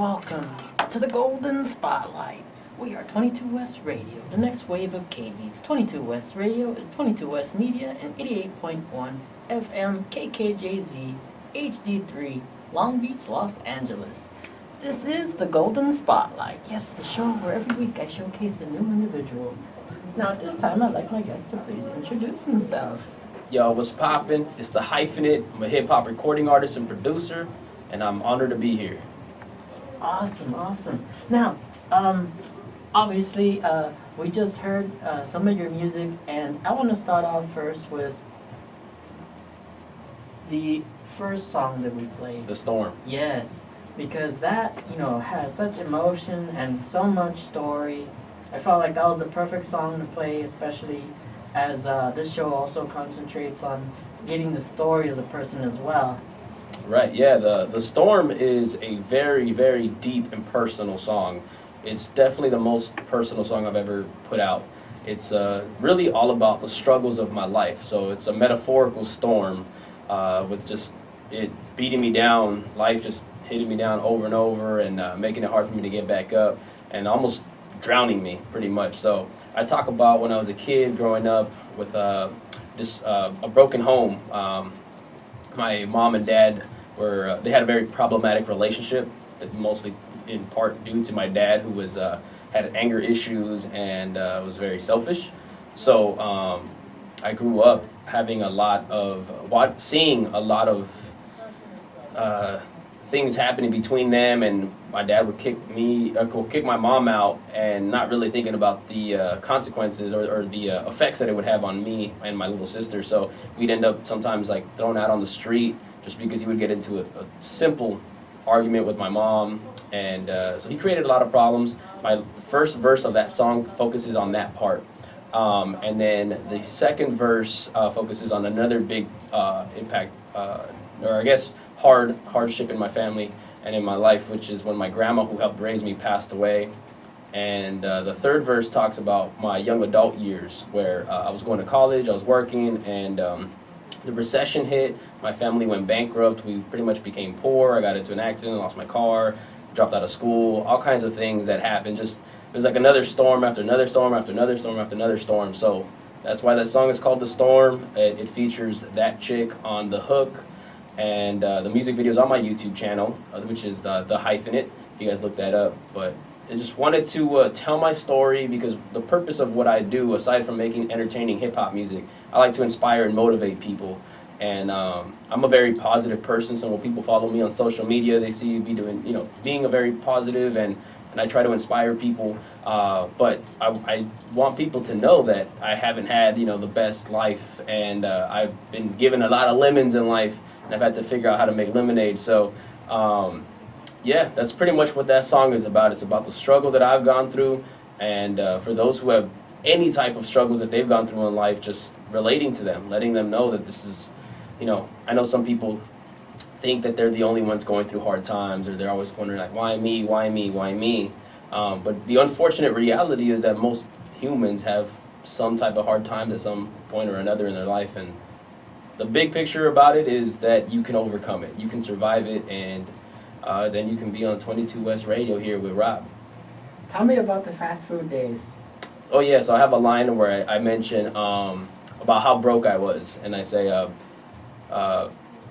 Welcome to the Golden Spotlight. We are 22 West Radio, the next wave of K-Beats. 22 West Radio is 22 West Media and 88.1 FM KKJZ HD3 Long Beach, Los Angeles. This is the Golden Spotlight. Yes, the show where every week I showcase a new individual. Now at this time, I'd like my guest to please introduce himself. Yo, what's poppin'? It's the Hyphenate. I'm a hip-hop recording artist and producer, and I'm honored to be here. Awesome. Now, obviously, we just heard some of your music, and I want to start off first with the first song that we played. The Storm. Yes, because that, has such emotion and so much story. I felt like that was the perfect song to play, especially as this show also concentrates on getting the story of the person as well. Right, yeah, the Storm is a very, very deep and personal song. It's definitely the most personal song I've ever put out. It's really all about the struggles of my life. So it's a metaphorical storm with just it beating me down, life just hitting me down over and over and making it hard for me to get back up and almost drowning me pretty much. So I talk about when I was a kid growing up with just a broken home. My mom and dad they had a very problematic relationship, mostly in part due to my dad, who was had anger issues and was very selfish. So I grew up having seeing a lot of things happening between them, and my dad would kick my mom out, and not really thinking about the consequences or the effects that it would have on me and my little sister. So we'd end up sometimes like thrown out on the street just because he would get into a simple argument with my mom, and so he created a lot of problems. My first verse of that song focuses on that part, and then the second verse focuses on another big impact, or I guess hardship in my family and in my life, which is when my grandma, who helped raise me, passed away. And the third verse talks about my young adult years, where I was going to college, I was working, and the recession hit. My family went bankrupt. We pretty much became poor. I got into an accident, lost my car, dropped out of school, all kinds of things that happened. It was like another storm after another storm after another storm after another storm. So that's why that song is called The Storm. It features that chick on the hook. And the music video is on my YouTube channel, which is the Hyphenate, if you guys look that up. But I just wanted to tell my story, because the purpose of what I do, aside from making entertaining hip-hop music, I like to inspire and motivate people. And I'm a very positive person, so when people follow me on social media, they see me doing, being a very positive, and I try to inspire people. But I want people to know that I haven't had, the best life, and I've been given a lot of lemons in life, and I've had to figure out how to make lemonade. So, yeah, that's pretty much what that song is about. It's about the struggle that I've gone through, and for those who have any type of struggles that they've gone through in life, just relating to them, letting them know that this is, I know some people think that they're the only ones going through hard times, or they're always wondering, like, why me, why me, why me? But the unfortunate reality is that most humans have some type of hard times at some point or another in their life, and the big picture about it is that you can overcome it, you can survive it, and then you can be on 22 West Radio here with Rob. Tell me about the fast food days. Oh yeah, so I have a line where I mention about how broke I was, and I say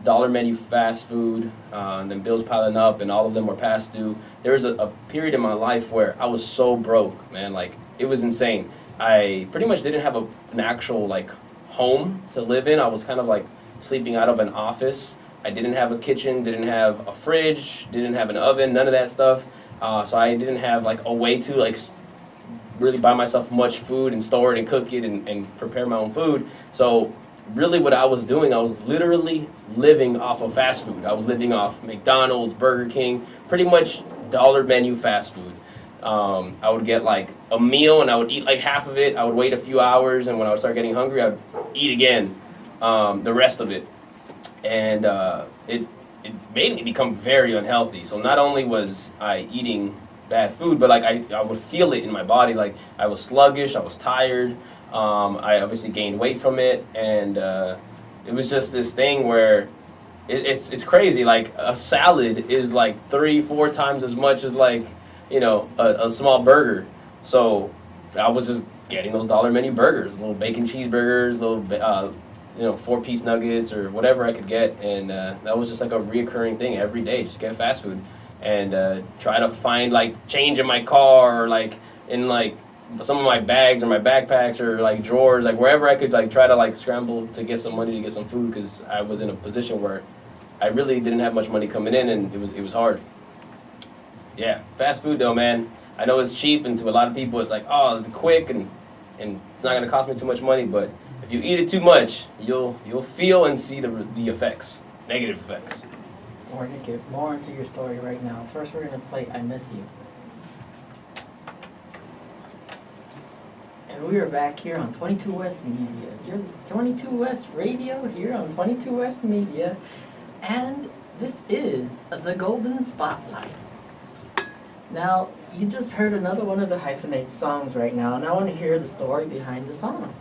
dollar menu fast food, and then bills piling up, and all of them were past due. There was a period in my life where I was so broke, man, like it was insane. I pretty much didn't have an actual like home to live in. I was kind of like sleeping out of an office. I didn't have a kitchen, didn't have a fridge, didn't have an oven, none of that stuff. So I didn't have like a way to like really buy myself much food and store it and cook it and prepare my own food. So really what I was doing, I was literally living off of fast food. I was living off McDonald's, Burger King, pretty much dollar menu fast food. I would get like a meal and I would eat like half of it. I would wait a few hours, and when I would start getting hungry, I'd eat again the rest of it. And it made me become very unhealthy. So not only was I eating bad food, but like I would feel it in my body. Like I was sluggish, I was tired. I obviously gained weight from it, and it was just this thing where it's crazy. Like a salad is like 3-4 times as much as like a small burger. So I was just getting those dollar menu burgers, little bacon cheeseburgers, little 4-piece nuggets or whatever I could get, and that was just like a reoccurring thing every day. Just get fast food and try to find like change in my car or like in like some of my bags or my backpacks or like drawers, like wherever I could like try to like scramble to get some money to get some food, because I was in a position where I really didn't have much money coming in, and it was hard. Yeah, fast food though, man. I know it's cheap, and to a lot of people it's like, oh, it's quick and it's not gonna cost me too much money, but if you eat it too much, you'll feel and see the effects, negative effects. We're gonna get more into your story right now. First, we're gonna play "I Miss You," and we are back here on 22 West Media. You're 22 West Radio here on 22 West Media, and this is the Golden Spotlight. Now, you just heard another one of the Hyphenate songs right now, and I want to hear the story behind the song.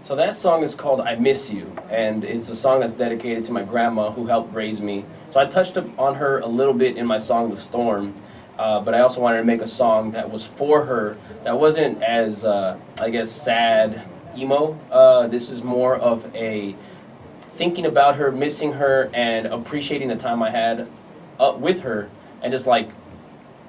So that song is called "I Miss You," and it's a song that's dedicated to my grandma who helped raise me. So I touched on her a little bit in my song "The Storm," but I also wanted to make a song that was for her, that wasn't as, I guess, sad, emo. This is more of a thinking about her, missing her, and appreciating the time I had with her, and just like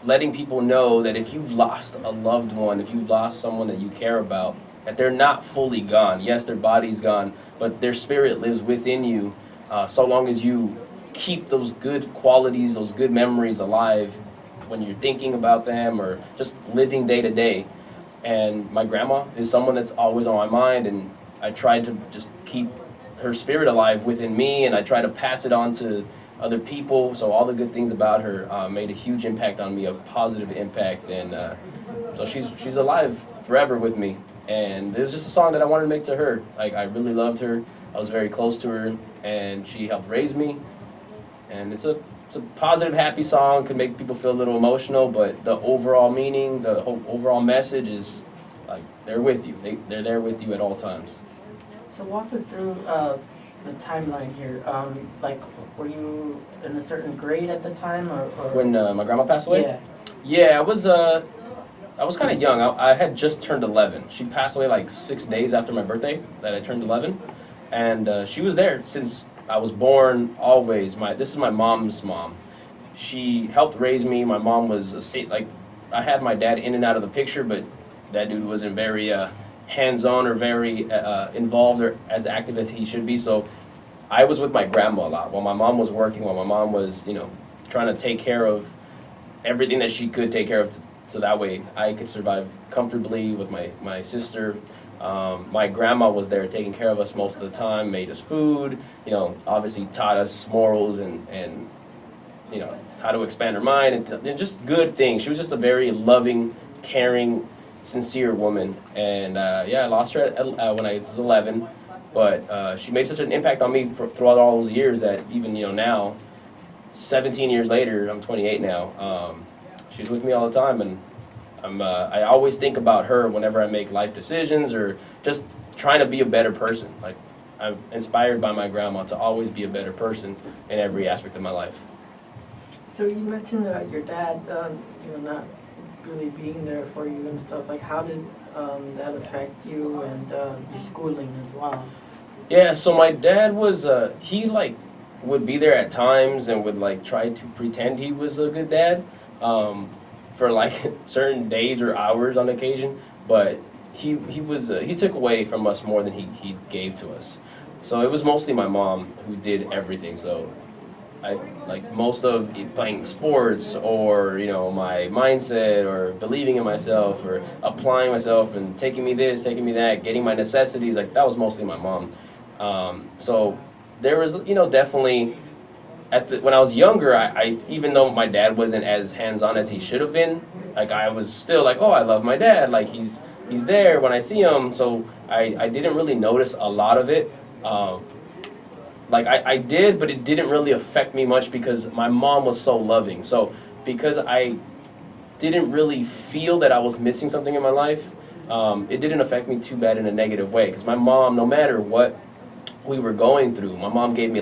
letting people know that if you've lost a loved one, if you've lost someone that you care about, that they're not fully gone. Yes, their body's gone, but their spirit lives within you, so long as you keep those good qualities, those good memories alive when you're thinking about them or just living day to day. And my grandma is someone that's always on my mind, and I try to just keep her spirit alive within me, and I try to pass it on to other people. So all the good things about her made a huge impact on me, a positive impact, and so she's alive forever with me. And it was just a song that I wanted to make to her. Like, I really loved her. I was very close to her, and she helped raise me. And it's a positive, happy song. Could make people feel a little emotional, but the overall meaning, the whole overall message is like they're with you. They're there with you at all times. So walk us through the timeline here. Like, were you in a certain grade at the time, or? When my grandma passed away? Yeah. Yeah, I was kind of young. I had just turned 11. She passed away like 6 days after my birthday that I turned 11. And she was there since I was born, always. This is my mom's mom. She helped raise me. My mom was I had my dad in and out of the picture, but that dude wasn't very hands-on or very involved or as active as he should be. So I was with my grandma a lot while my mom was working, while my mom was, trying to take care of everything that she could take care of, so that way I could survive comfortably with my sister. My grandma was there taking care of us most of the time, made us food, obviously taught us morals and how to expand our mind and just good things. She was just a very loving, caring, sincere woman. And I lost her when I was 11, but she made such an impact on me throughout all those years that even now, 17 years later, I'm 28 now, she's with me all the time, and I always think about her whenever I make life decisions or just trying to be a better person. Like, I'm inspired by my grandma to always be a better person in every aspect of my life. So you mentioned your dad, not really being there for you and stuff. Like, how did that affect you and your schooling as well? Yeah, so my dad was, he would be there at times and would try to pretend he was a good dad. For certain days or hours on occasion, but he took away from us more than he gave to us. So it was mostly my mom who did everything. So I most of playing sports or my mindset or believing in myself or applying myself and taking me this, taking me that, getting my necessities, that was mostly my mom. So there was definitely. When I was younger, I even though my dad wasn't as hands-on as he should have been, I was still oh, I love my dad, he's there when I see him. So I didn't really notice a lot of it. I did, but it didn't really affect me much because my mom was so loving. So because I didn't really feel that I was missing something in my life, it didn't affect me too bad in a negative way. Because my mom, no matter what we were going through, my mom gave me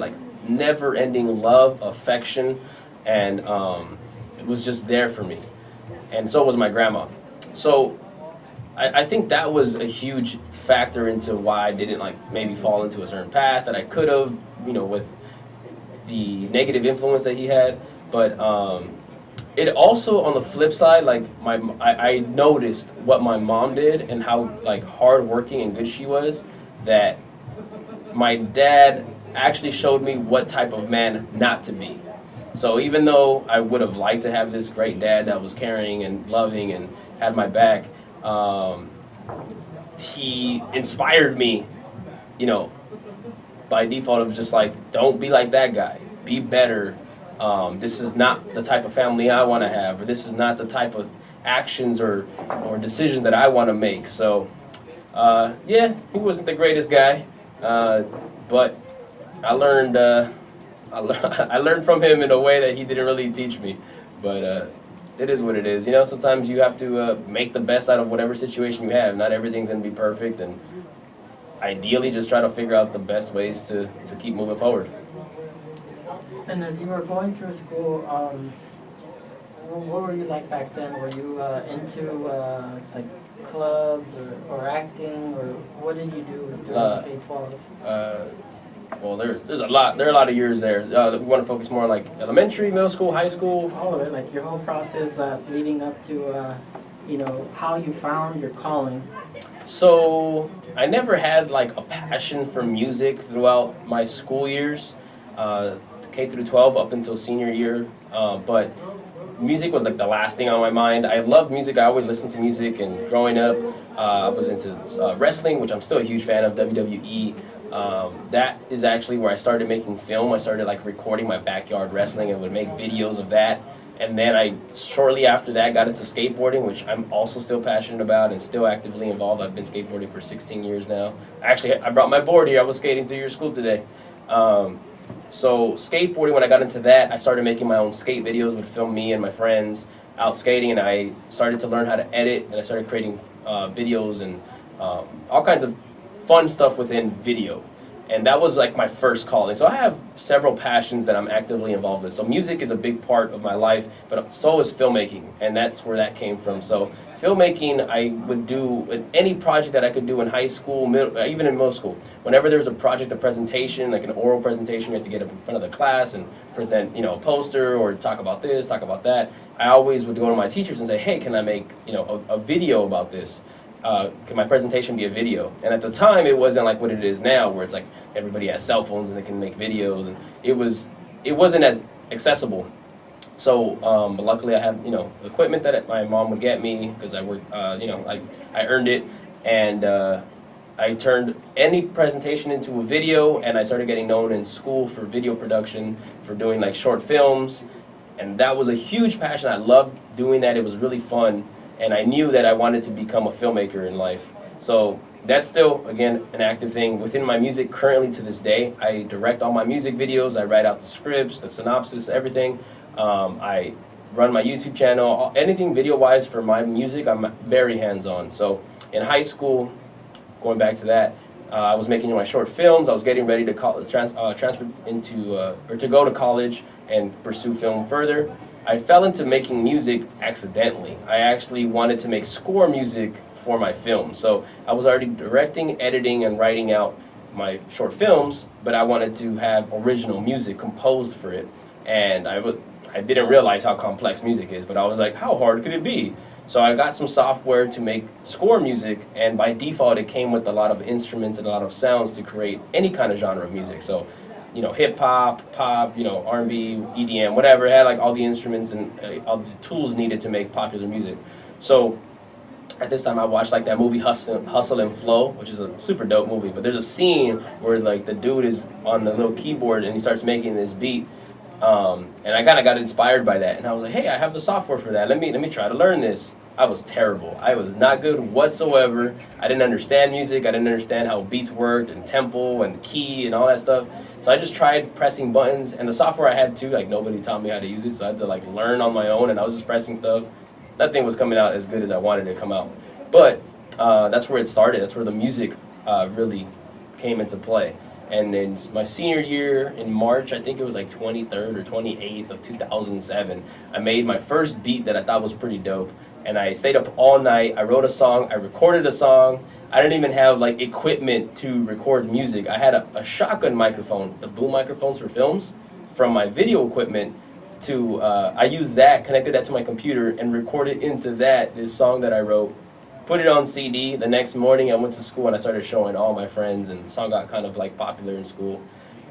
never-ending love, affection, and was just there for me. And so was my grandma. So I think that was a huge factor into why I didn't like maybe fall into a certain path that I could have, with the negative influence that he had. But it also, on the flip side, like I noticed what my mom did and how like hardworking and good she was. That my dad actually showed me what type of man not to be. So even though I would have liked to have this great dad that was caring and loving and had my back, he inspired me, by default of just like, don't be like that guy. Be better. This is not the type of family I want to have, or this is not the type of actions or decisions that I want to make. So, yeah, he wasn't the greatest guy, but I learned I learned from him in a way that he didn't really teach me. But it is what it is. Sometimes you have to make the best out of whatever situation you have. Not everything's going to be perfect, and ideally just try to figure out the best ways to keep moving forward. And as you were going through school, what were you like back then? Were you into like clubs or acting, or what did you do during K-12? Well, there's a lot. There are a lot of years there. We want to focus more on like elementary, middle school, high school. All of it, like your whole process leading up to, how you found your calling. So I never had like a passion for music throughout my school years, K through 12 up until senior year. But music was like the last thing on my mind. I loved music. I always listened to music, and growing up, I was into wrestling, which I'm still a huge fan of, WWE. That is actually where I started making film. I started like recording my backyard wrestling and would make videos of that. And then I shortly after that got into skateboarding, which I'm also still passionate about and still actively involved. I've been skateboarding for 16 years now. Actually, I brought my board here. I was skating through your school today. So skateboarding, when I got into that, I started making my own skate videos, would film me and my friends out skating, and I started to learn how to edit, and I started creating videos and all kinds of fun stuff within video. And that was like my first calling. So I have several passions that I'm actively involved with. So music is a big part of my life, but so is filmmaking, and that's where that came from. So filmmaking, I would do any project that I could do in high school, even in middle school. Whenever there was a project, a presentation, like an oral presentation, you have to get up in front of the class and present, a poster or talk about this, talk about that. I always would go to my teachers and say, hey, can I make, a video about this? Can my presentation be a video? And at the time, it wasn't like what it is now, where it's like everybody has cell phones and they can make videos, and it wasn't as accessible. So, but luckily I had equipment that my mom would get me because I worked, I earned it, and I turned any presentation into a video, and I started getting known in school for video production, for doing like short films, and that was a huge passion. I loved doing that. It was really fun. And I knew that I wanted to become a filmmaker in life. So that's still, again, an active thing. Within my music, currently to this day, I direct all my music videos. I write out the scripts, the synopsis, everything. I run my YouTube channel. Anything video-wise for my music, I'm very hands-on. So in high school, going back to that, I was making my short films. I was getting ready to transfer into, or to go to college and pursue film further. I fell into making music accidentally. I actually wanted to make score music for my film. So I was already directing, editing, and writing out my short films, but I wanted to have original music composed for it. And I didn't realize how complex music is, but I was like, how hard could it be? So I got some software to make score music, and by default it came with a lot of instruments and a lot of sounds to create any kind of genre of music. So hip hop, pop, R&B, EDM, whatever. It had like all the instruments and all the tools needed to make popular music. So at this time I watched like that movie Hustle and Flow, which is a super dope movie. But there's a scene where like the dude is on the little keyboard and he starts making this beat. And I kind of got inspired by that. And I was like, hey, I have the software for that. Let me try to learn this. I was terrible. I was not good whatsoever. I didn't understand music. I didn't understand how beats worked and tempo and key and all that stuff. So I just tried pressing buttons, and the software I had too, like nobody taught me how to use it, so I had to like learn on my own, and I was just pressing stuff. Nothing was coming out as good as I wanted it to come out. But that's where it started. That's where the music really came into play. And then my senior year in March, I think it was like 23rd or 28th of 2007, I made my first beat that I thought was pretty dope. And I stayed up all night. I wrote a song. I recorded a song. I didn't even have like equipment to record music. I had a shotgun microphone, the boom microphones for films, from my video equipment. I used that, connected that to my computer, and recorded into that this song that I wrote. Put it on CD. The next morning I went to school and I started showing all my friends, and the song got kind of like popular in school.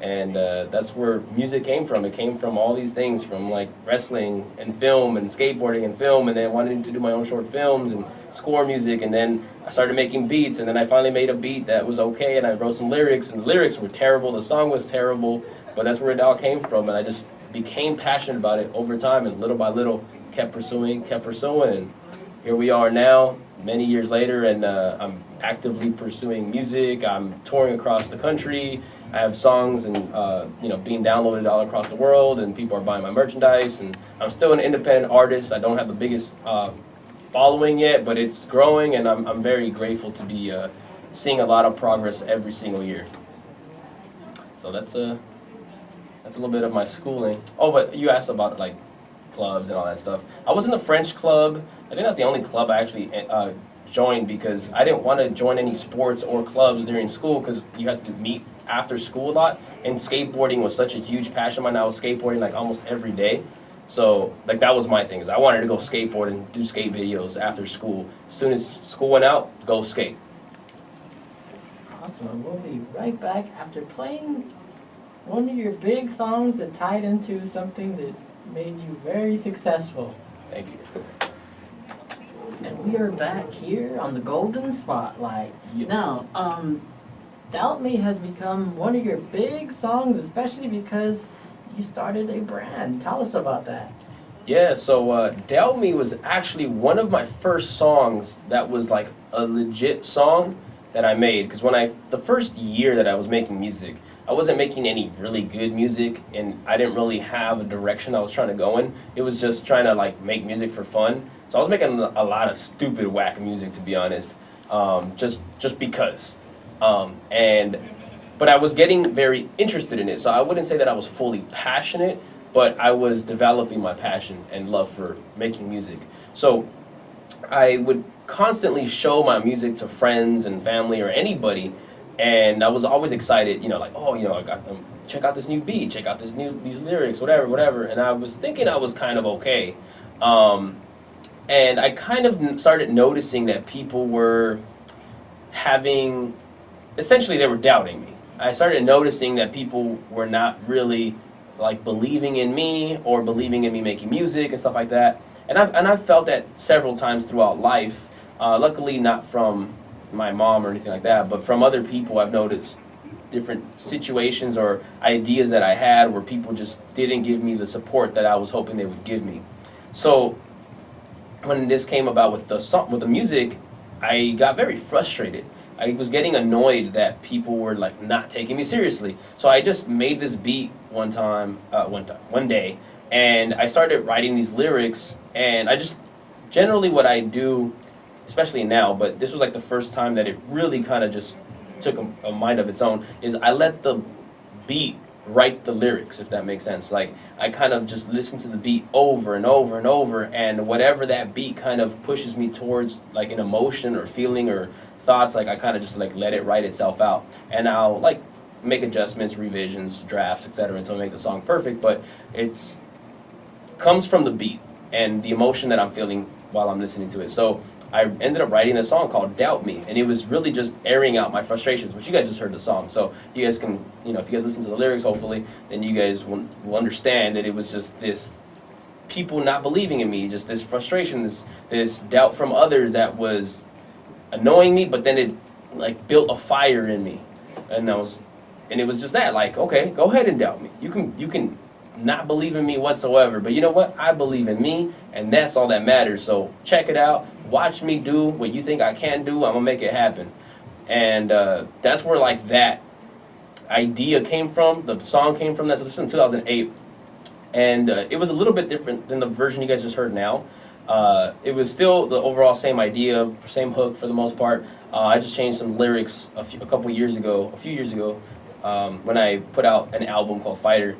And that's where music came from. It came from all these things, from like wrestling and film and skateboarding and film, and then wanting to do my own short films and score music. And then I started making beats, and then I finally made a beat that was okay, and I wrote some lyrics, and the lyrics were terrible. The song was terrible, but that's where it all came from. And I just became passionate about it over time, and little by little kept pursuing, and here we are now, many years later, and I'm actively pursuing music. I'm touring across the country. I have songs and being downloaded all across the world, and people are buying my merchandise. And I'm still an independent artist. I don't have the biggest following yet, but it's growing, and I'm very grateful to be seeing a lot of progress every single year. So that's a little bit of my schooling. Oh, but you asked about like clubs and all that stuff. I was in the French club. I think that's the only club I actually joined, because I didn't want to join any sports or clubs during school, because you had to meet after school a lot, and skateboarding was such a huge passion of mine. I was skateboarding like almost every day. So like that was my thing, is I wanted to go skateboard and do skate videos after school. As soon as school went out, go skate. Awesome. And we'll be right back after playing one of your big songs that tied into something that made you very successful. Thank you. And we are back here on the Golden Spotlight. Yeah. Now, Doubt Me has become one of your big songs, especially because you started a brand. Tell us about that. Yeah, so Doubt Me was actually one of my first songs that was like a legit song that I made. Because the first year that I was making music, I wasn't making any really good music, and I didn't really have a direction I was trying to go in. It was just trying to like make music for fun. So I was making a lot of stupid, whack music, to be honest, just because. But I was getting very interested in it, so I wouldn't say that I was fully passionate, but I was developing my passion and love for making music. So I would constantly show my music to friends and family or anybody, and I was always excited, like, I got them. Check out this new beat, check out these lyrics, whatever. And I was thinking I was kind of okay. And I kind of started noticing that people were essentially they were doubting me. I started noticing that people were not really like believing in me or believing in me making music and stuff like that. And I've felt that several times throughout life. Luckily not from my mom or anything like that, but from other people. I've noticed different situations or ideas that I had where people just didn't give me the support that I was hoping they would give me. So when this came about with the music, I got very frustrated. I was getting annoyed that people were like not taking me seriously. So I just made this beat one day, and I started writing these lyrics. And I just generally what I do, especially now, but this was like the first time that it really kind of just took a mind of its own, is I let the beat write the lyrics, if that makes sense. Like I kind of just listen to the beat over and over and over, and whatever that beat kind of pushes me towards, like an emotion or feeling or thoughts, like I kind of just like let it write itself out, and I'll like make adjustments, revisions, drafts, etc. until I make the song perfect. But it's comes from the beat and the emotion that I'm feeling while I'm listening to it. So I ended up writing a song called Doubt Me, and it was really just airing out my frustrations, which you guys just heard the song. So you guys can, if you guys listen to the lyrics, hopefully, then you guys will understand that it was just this people not believing in me, just this frustration, this doubt from others that was annoying me, but then it like built a fire in me. And it was just that, like, okay, go ahead and doubt me. You can not believe in me whatsoever, but you know what? I believe in me, and that's all that matters. So check it out. Watch me do what you think I can do. I'm gonna make it happen. And that's where like that idea came from. The song came from that. So this is in 2008, and it was a little bit different than the version you guys just heard now. It was still the overall same idea, same hook for the most part. I just changed some lyrics a few years ago, when I put out an album called Fighter.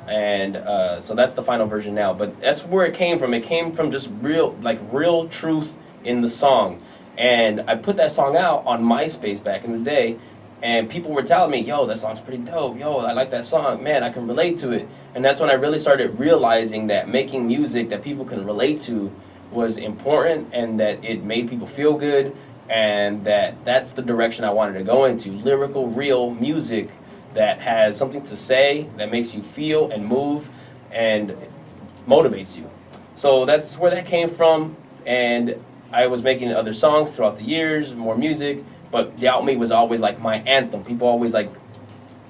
And so that's the final version now. But that's where it came from. It came from just real truth in the song. And I put that song out on MySpace back in the day, and people were telling me, yo, that song's pretty dope. Yo, I like that song. Man, I can relate to it. And that's when I really started realizing that making music that people can relate to was important, and that it made people feel good, and that's the direction I wanted to go into. Lyrical, real music that has something to say, that makes you feel and move and motivates you. So that's where that came from, and I was making other songs throughout the years, more music, but Doubt Me was always like my anthem. People always like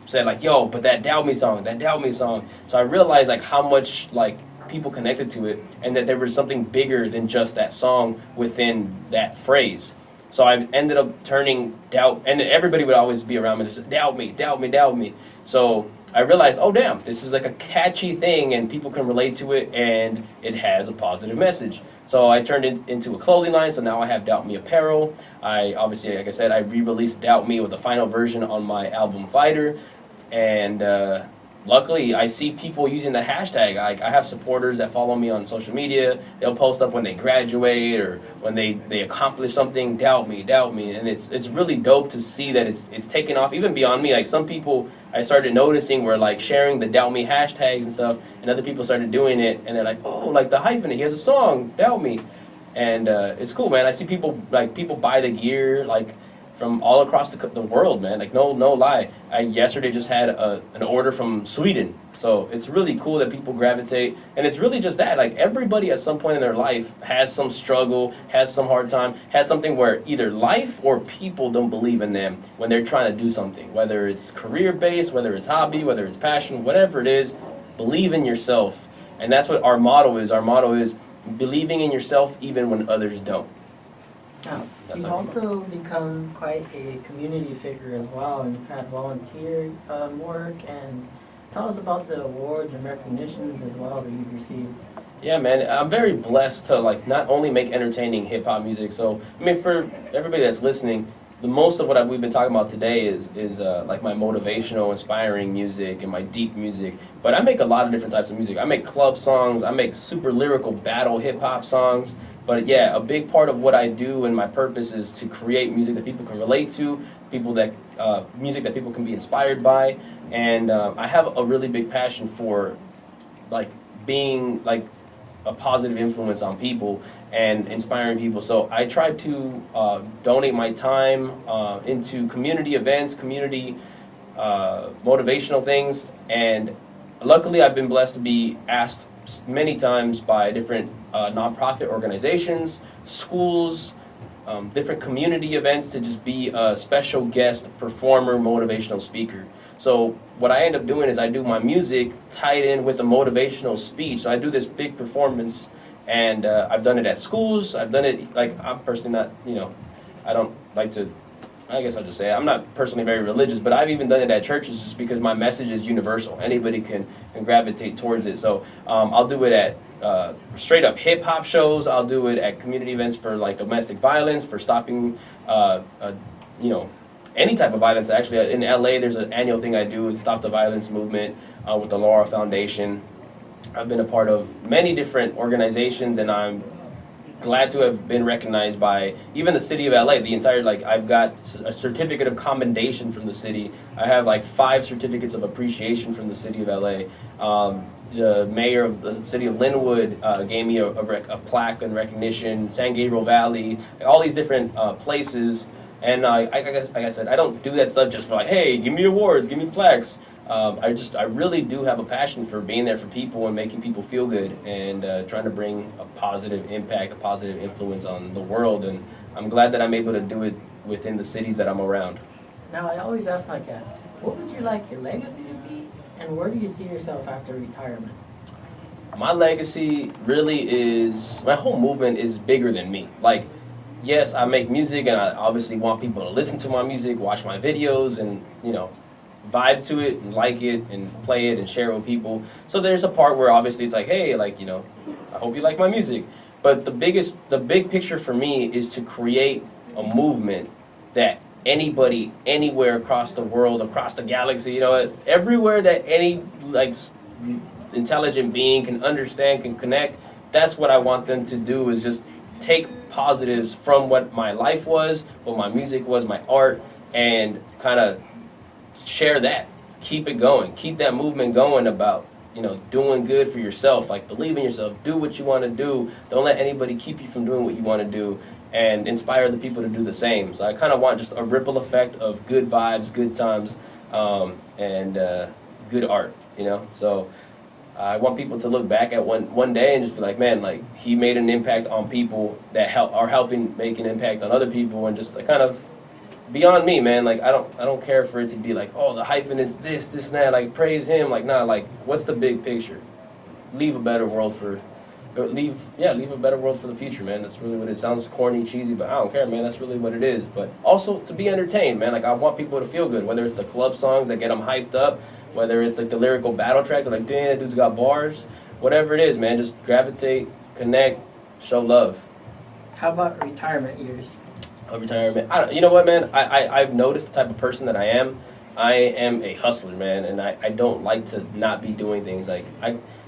said like, yo, but that Doubt Me song, that Doubt Me song. So I realized like how much like people connected to it, and that there was something bigger than just that song within that phrase. So I ended up turning doubt, and everybody would always be around me and just doubt me, doubt me, doubt me. So I realized, oh damn, this is like a catchy thing, and people can relate to it, and it has a positive message. So I turned it into a clothing line, so now I have Doubt Me apparel. I obviously, like I said, I re-released Doubt Me with the final version on my album Fighter, and luckily I see people using the hashtag. I have supporters that follow me on social media. They'll post up when they graduate or when they accomplish something, doubt me, and it's really dope to see that it's taken off even beyond me. Like some people I started noticing were like sharing the Doubt Me hashtags and stuff, and other people started doing it, and they're like, oh, like the Hyphenate, he has a song, Doubt Me. And it's cool, man. I see people buy the gear like from all across the world, man. Like no lie. I yesterday just had an order from Sweden. So it's really cool that people gravitate, and it's really just that. Like everybody at some point in their life has some struggle, has some hard time, has something where either life or people don't believe in them when they're trying to do something. Whether it's career-based, whether it's hobby, whether it's passion, whatever it is, believe in yourself. And that's what our motto is. Our motto is believing in yourself even when others don't. Now, you've also become quite a community figure as well, and you've had volunteer work, and tell us about the awards and recognitions as well that you've received. Yeah, man, I'm very blessed to like not only make entertaining hip hop music. So, I mean, for everybody that's listening, the most of what we've been talking about today is like my motivational, inspiring music and my deep music. But I make a lot of different types of music. I make club songs. I make super lyrical battle hip hop songs. But yeah, a big part of what I do and my purpose is to create music that people can relate to, music that people can be inspired by, and I have a really big passion for like being like a positive influence on people and inspiring people. So I try to donate my time into community events, community motivational things, and luckily I've been blessed to be asked many times by different nonprofit organizations, schools, different community events to just be a special guest performer, motivational speaker. So what I end up doing is I do my music tied in with a motivational speech. So I do this big performance, and I've done it at schools. I've done it, like, I'm personally not, I don't like to, I guess I'll just say I'm not personally very religious, but I've even done it at churches just because my message is universal. Anybody can gravitate towards it. So I'll do it at straight up hip hop shows. I'll do it at community events for like domestic violence, for stopping, any type of violence. Actually, in LA, there's an annual thing I do, Stop the Violence Movement with the Laura Foundation. I've been a part of many different organizations, and I'm glad to have been recognized by even the city of LA. The entire, I've got a certificate of commendation from the city. I have 5 certificates of appreciation from the city of LA. The mayor of the city of Linwood gave me a plaque and recognition. San Gabriel Valley, all these different places. And like I said, I don't do that stuff just for hey, give me awards, give me plaques. I really do have a passion for being there for people and making people feel good, and trying to bring a positive impact, a positive influence on the world. And I'm glad that I'm able to do it within the cities that I'm around. Now, I always ask my guests, what would you like your legacy to be, and where do you see yourself after retirement? My legacy really is, my whole movement is bigger than me. Yes, I make music, and I obviously want people to listen to my music, watch my videos, and vibe to it and like it and play it and share it with people. So there's a part where obviously it's hey, I hope you like my music. But the big picture for me is to create a movement that anybody anywhere across the world, across the galaxy, you know, everywhere that any like intelligent being can understand, can connect. That's what I want them to do, is just take positives from what my life was, what my music was, my art, and kind of share that. Keep it going. Keep that movement going about, you know, doing good for yourself. Like, believe in yourself. Do what you want to do. Don't let anybody keep you from doing what you want to do, and inspire other people to do the same. So I kind of want just a ripple effect of good vibes, good times, and good art, you know? So I want people to look back at one day and just be like, man, like, he made an impact on people that are helping make an impact on other people, and just like, kind of beyond me, man. Like, I don't care for it to be like, oh, the Hyphenate's this and that, like, praise him. Like, nah, like, what's the big picture? Leave a better world for a better world for the future, man. That's really what it sounds corny, cheesy, but I don't care, man. That's really what it is. But also to be entertained, man. Like, I want people to feel good, whether it's the club songs that get them hyped up, whether it's like the lyrical battle tracks that like, damn, that dude's got bars, whatever it is, man. Just gravitate, connect, show love. How about retirement years? Retirement. You know what, man? I've noticed the type of person that I am. I am a hustler, man, and I don't like to not be doing things. Like,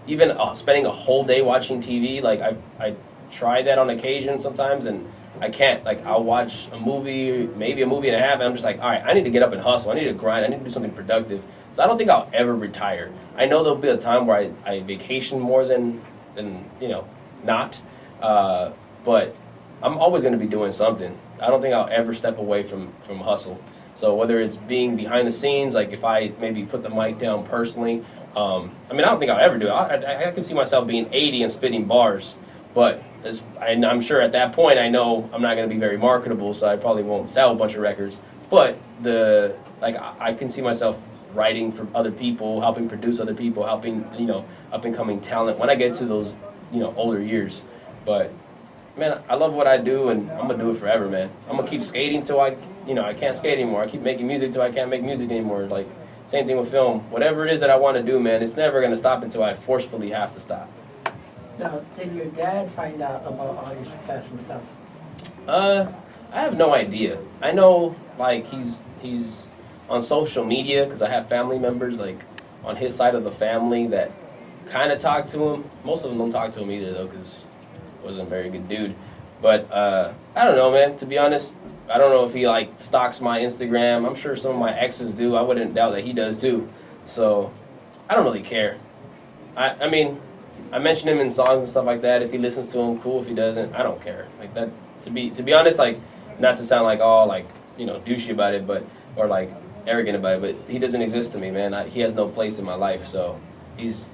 even spending a whole day watching TV, like, I try that on occasion sometimes, and I can't. Like, I'll watch a movie, maybe a movie and a half, and I'm just like, all right, I need to get up and hustle. I need to grind. I need to do something productive. So I don't think I'll ever retire. I know there'll be a time where I vacation more than you know, not. But I'm always going to be doing something. I don't think I'll ever step away from hustle. So whether it's being behind the scenes, like if I maybe put the mic down personally, I mean, I don't think I'll ever do it. I can see myself being 80 and spitting bars, but I'm sure at that point I know I'm not going to be very marketable, so I probably won't sell a bunch of records. But I can see myself writing for other people, helping produce other people, helping, you know, up and coming talent when I get to those, you know, older years. But man, I love what I do, and I'm gonna do it forever, man. I'm gonna keep skating till I can't skate anymore. I keep making music till I can't make music anymore. Like, same thing with film. Whatever it is that I want to do, man, it's never gonna stop until I forcefully have to stop. Now, did your dad find out about all your success and stuff? I have no idea. I know, like, he's on social media, because I have family members, like, on his side of the family that kind of talk to him. Most of them don't talk to him either, though, because he wasn't a very good dude. But I don't know, man. To be honest, I don't know if he, like, stalks my Instagram. I'm sure some of my exes do. I wouldn't doubt that he does, too. So I don't really care. I mean, I mention him in songs and stuff like that. If he listens to them, cool. If he doesn't, I don't care. Like, that, to be honest, like, not to sound like all, like, you know, douchey about it, but, or, like, arrogant about it, but he doesn't exist to me, man. He has no place in my life. So he's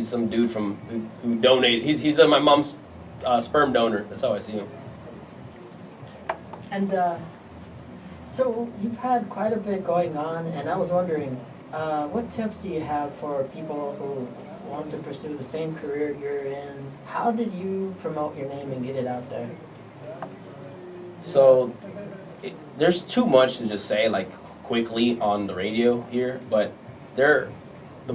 some dude who donated. He's my mom's sperm donor. That's how I see him. And so you've had quite a bit going on, and I was wondering, what tips do you have for people who want to pursue the same career you're in? How did you promote your name and get it out there? So there's too much to just say, like, quickly on the radio here, but the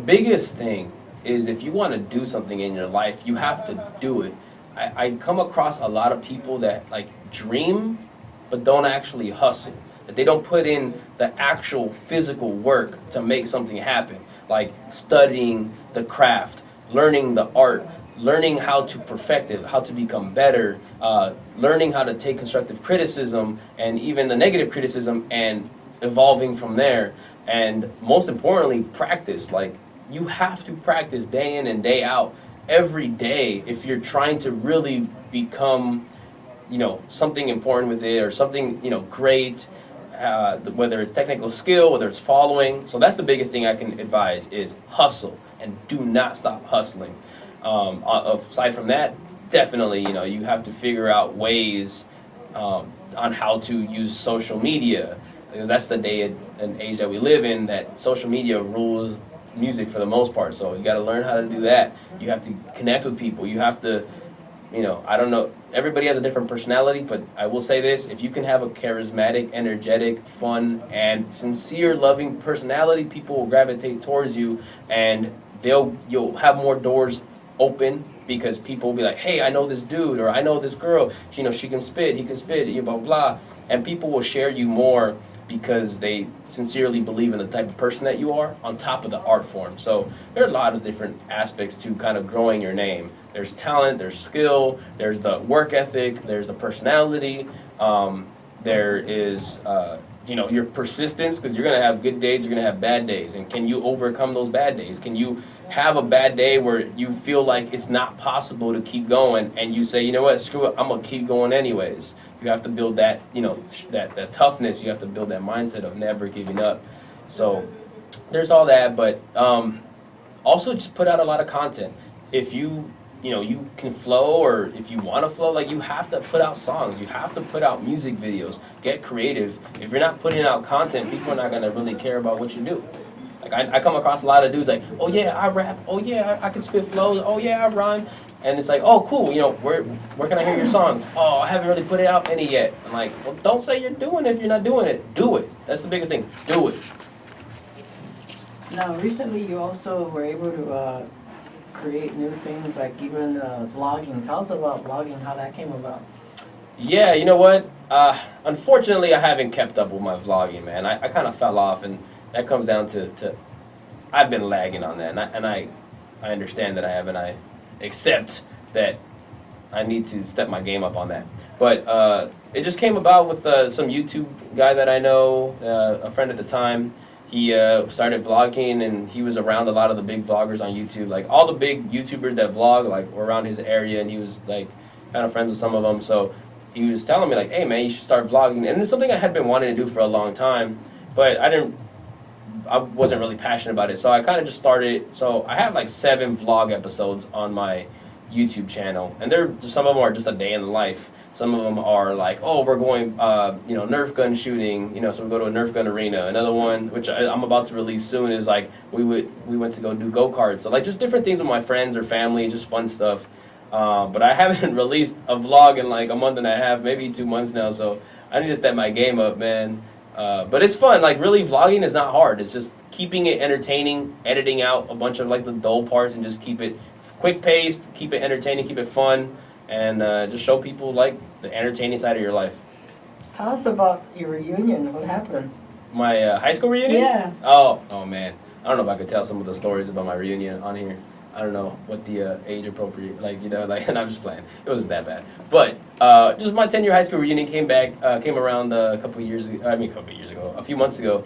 biggest thing is, if you want to do something in your life, you have to do it. I come across a lot of people that, like, dream but don't actually hustle, that they don't put in the actual physical work to make something happen, like studying the craft, learning the art, learning how to perfect it, how to become better, learning how to take constructive criticism and even the negative criticism and evolving from there. And most importantly, practice. Like, you have to practice day in and day out, every day, if you're trying to really become, you know, something important with it, or something, you know, great, whether it's technical skill, whether it's following. So that's the biggest thing I can advise, is hustle, and do not stop hustling. Aside from that, definitely, you know, you have to figure out ways on how to use social media. That's the day and age that we live in, that social media rules music for the most part. So you got to learn how to do that. You have to connect with people. You have to, you know, I don't know, everybody has a different personality, but I will say this: if you can have a charismatic, energetic, fun, and sincere, loving personality, people will gravitate towards you, and you'll have more doors open, because people will be like, hey, I know this dude, or I know this girl, you know, she can spit, he can spit, you know, blah, blah, and people will share you more because they sincerely believe in the type of person that you are on top of the art form. So there are a lot of different aspects to kind of growing your name. There's talent, there's skill, there's the work ethic, there's the personality, there is your persistence, because you're going to have good days, you're going to have bad days, and can you overcome those bad days? Can you have a bad day where you feel like it's not possible to keep going, and you say, you know what, screw it, I'm going to keep going anyways. You have to build that, that toughness. You have to build that mindset of never giving up. So there's all that, but also just put out a lot of content. If you can flow, or if you want to flow, like, you have to put out songs. You have to put out music videos. Get creative. If you're not putting out content, people are not going to really care about what you do. Like, I come across a lot of dudes like, oh yeah, I rap. Oh yeah, I can spit flows. Oh yeah, I rhyme. And it's like, oh cool, where can I hear your songs? Oh, I haven't really put it out any yet. I'm like, well, don't say you're doing it if you're not doing it. Do it. That's the biggest thing. Do it. Now, recently you also were able to create new things, like even vlogging. Tell us about vlogging, how that came about. Yeah, you know what? Unfortunately, I haven't kept up with my vlogging, man. I kind of fell off, and that comes down to I've been lagging on that, and I understand that I have, and I accept that I need to step my game up on that. But it just came about with some YouTube guy that I know, a friend at the time. He started vlogging, and he was around a lot of the big vloggers on YouTube. Like, all the big YouTubers that vlog, like, were around his area, and he was, like, kind of friends with some of them. So he was telling me, like, hey, man, you should start vlogging. And it's something I had been wanting to do for a long time, but I wasn't really passionate about it. So I kind of just started. So I have, like, 7 vlog episodes on my YouTube channel, and some of them are just a day in the life. Some of them are like, oh, we're going, Nerf gun shooting, so we go to a Nerf gun arena. Another one, which I'm about to release soon, is like, we went to go do go-karts. So, like, just different things with my friends or family, just fun stuff. But I haven't released a vlog in like a month and a half, maybe 2 months now, so I need to step my game up, man. But it's fun. Like, really, vlogging is not hard. It's just keeping it entertaining, editing out a bunch of, like, the dull parts, and just keep it quick-paced, keep it entertaining, keep it fun, and just show people, like, the entertaining side of your life. Tell us about your reunion. What happened? My high school reunion? Yeah. Oh, man. I don't know if I could tell some of the stories about my reunion on here. I don't know what the age appropriate, and I'm just playing. It wasn't that bad. But just my 10-year high school reunion came around a few months ago.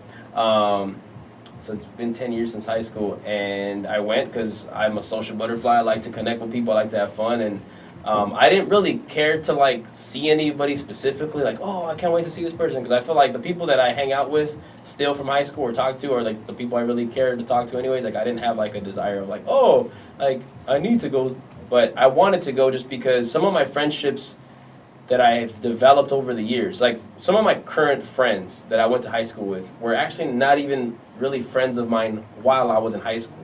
So it's been 10 years since high school, and I went because I'm a social butterfly. I like to connect with people. I like to have fun, and I didn't really care to, like, see anybody specifically, like, oh, I can't wait to see this person, because I feel like the people that I hang out with still from high school or talk to are, like, the people I really care to talk to anyways. Like, I didn't have, like, a desire of, like, oh, like, I need to go, but I wanted to go just because some of my friendships that I've developed over the years, like, some of my current friends that I went to high school with were actually not even really friends of mine while I was in high school.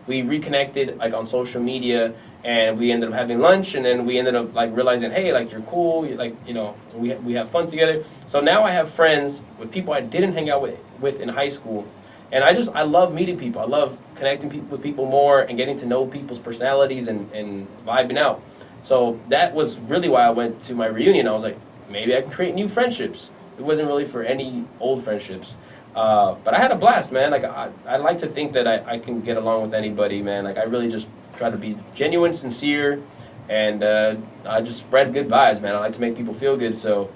We reconnected, like, on social media, and we ended up having lunch, and then we ended up, like, realizing, hey, like, you're cool, we have fun together. So now I have friends with people I didn't hang out with in high school, and I love meeting people. I love connecting with people more and getting to know people's personalities and vibing out. So that was really why I went to my reunion. I was like, maybe I can create new friendships. It wasn't really for any old friendships. But I had a blast, man. Like, I like to think that I can get along with anybody, man. Like, I really just try to be genuine, sincere, and I just spread good vibes, man. I like to make people feel good. So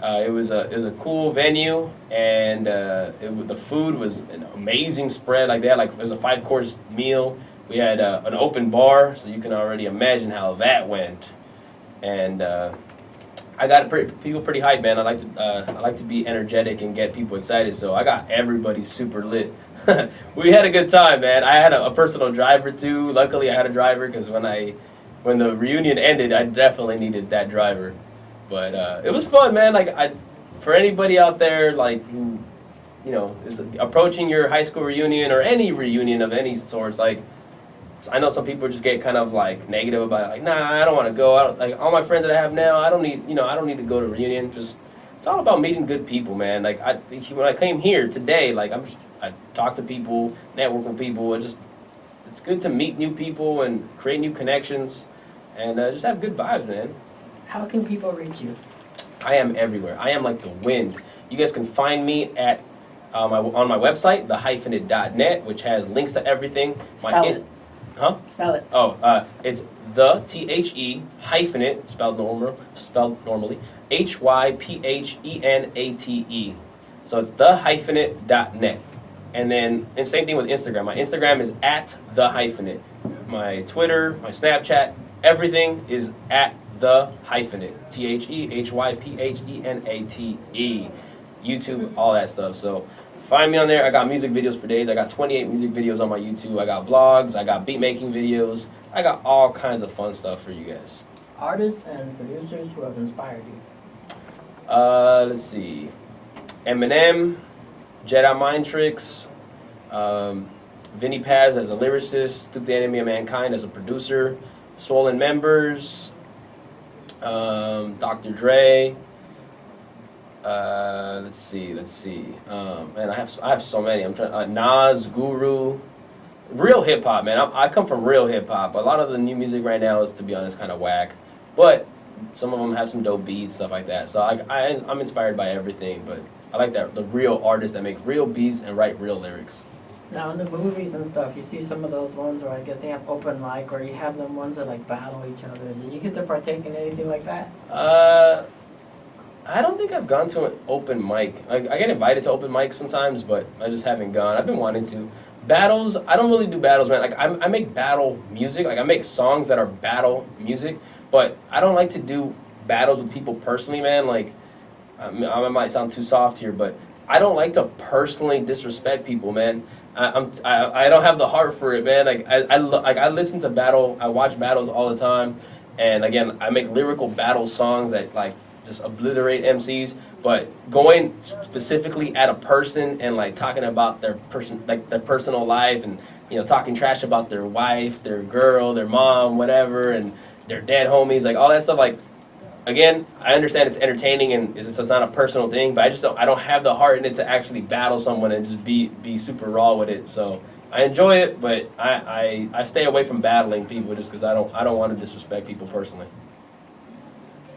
it was a cool venue, and the food was an amazing spread. Like, it was a 5-course meal. We had an open bar, so you can already imagine how that went. And I got people pretty hyped, man. I like to be energetic and get people excited, so I got everybody super lit. We had a good time, man. I had a personal driver too. Luckily, I had a driver because when the reunion ended, I definitely needed that driver. But it was fun, man. Like, for anybody out there, like, who is approaching your high school reunion or any reunion of any sorts, like, I know some people just get kind of, like, negative about it, like, nah, I don't want to go. Like, all my friends that I have now, I don't need to go to a reunion. Just, it's all about meeting good people, man. Like, when I came here today, like, I talk to people, network with people. It's good to meet new people and create new connections, and just have good vibes, man. How can people reach you? I am everywhere. I am like the wind. You guys can find me at on my website, thehyphenate.net, which has links to everything. Spell it. Huh? Spell it. Oh, it's the THE hyphenate spelled normally HYPHENATE. So it's thehyphenate.net. And same thing with Instagram. My Instagram is at the hyphenate. My Twitter, my Snapchat, everything is at the hyphenate. THEHYPHENATE. YouTube, all that stuff. So find me on there. I got music videos for days. I got 28 music videos on my YouTube. I got vlogs. I got beat making videos. I got all kinds of fun stuff for you guys. Artists and producers who have inspired you. Let's see. Eminem, Jedi Mind Tricks, Vinny Paz as a lyricist, Stoop the Enemy of Mankind as a producer, Swollen Members, Dr. Dre. Let's see. Man, I have so many. I'm trying. Nas, Guru, real hip hop, man. I come from real hip hop. A lot of the new music right now is, to be honest, kind of whack. But some of them have some dope beats, stuff like that. So I'm inspired by everything. But I like that the real artists that make real beats and write real lyrics. Now in the movies and stuff, you see some of those ones where I guess they have open mic, or you have them ones that like battle each other. Did you get to partake in anything like that? I don't think I've gone to an open mic. I get invited to open mics sometimes, but I just haven't gone. I've been wanting to. Battles, I don't really do battles, man. Like I make battle music. Like I make songs that are battle music, but I don't like to do battles with people personally, man. Like I might sound too soft here, but I don't like to personally disrespect people, man. I don't have the heart for it, man. Like I listen to battle. I watch battles all the time, and again, I make lyrical battle songs that like just obliterate MCs. But going specifically at a person and like talking about their personal life, and talking trash about their wife, their girl, their mom, whatever, and their dead homies, like all that stuff. Like again, I understand it's entertaining and it's not a personal thing, but I don't have the heart in it to actually battle someone and just be super raw with it. So I enjoy it, but I stay away from battling people just because I don't want to disrespect people personally.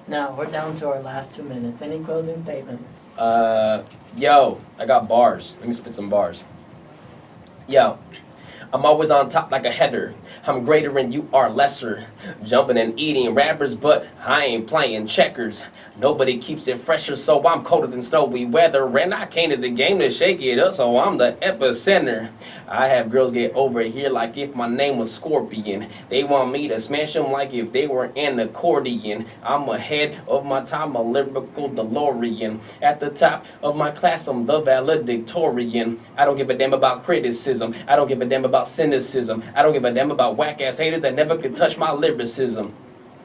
Now we're down to our last 2 minutes. Any closing statements? Yo, I got bars. Let me spit some bars. Yo, I'm always on top like a header. I'm greater and you are lesser. Jumping and eating rappers, but I ain't playing checkers. Nobody keeps it fresher, so I'm colder than snowy weather. And I came to the game to shake it up, so I'm the epicenter. I have girls get over here like if my name was Scorpion. They want me to smash them like if they were an accordion. I'm ahead of my time, a lyrical DeLorean. At the top of my class, I'm the valedictorian. I don't give a damn about criticism. I don't give a damn about cynicism. I don't give a damn about whack-ass haters that never could touch my lyricism.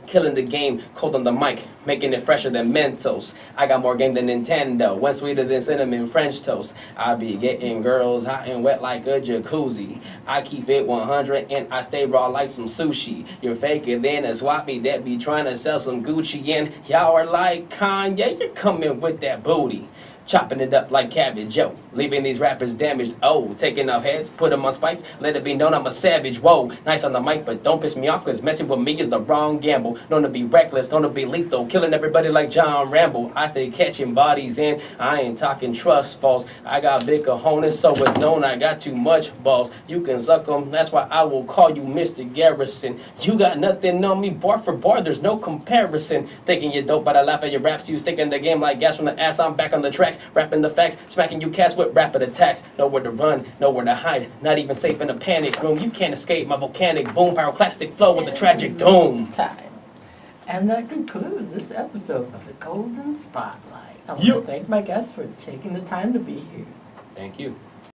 Killing the game, cold on the mic, making it fresher than Mentos. I got more game than Nintendo, one sweeter than cinnamon French toast. I be getting girls hot and wet like a jacuzzi. I keep it 100 and I stay raw like some sushi. You're faker than a swappy that be trying to sell some Gucci, and y'all are like Kanye, you're coming with that booty. Chopping it up like cabbage, yo. Leaving these rappers damaged, oh. Taking off heads, put them on spikes. Let it be known I'm a savage, whoa. Nice on the mic, but don't piss me off, cause messing with me is the wrong gamble. Known to be reckless, known to be lethal. Killing everybody like John Rambo. I stay catching bodies and I ain't talking trust falls. I got big cojones, so it's known I got too much balls. You can suck them, that's why I will call you Mr. Garrison. You got nothing on me, bar for bar, there's no comparison. Thinking you're dope, but I laugh at your raps. You stick in the game like gas from the ass, I'm back on the tracks. Rapping the facts, smacking you cats with rapid attacks. Nowhere to run, nowhere to hide. Not even safe in a panic room. You can't escape my volcanic boom, pyroclastic flow with a tragic doom. Time. And that concludes this episode of the Golden Spotlight. I want to thank my guests for taking the time to be here. Thank you.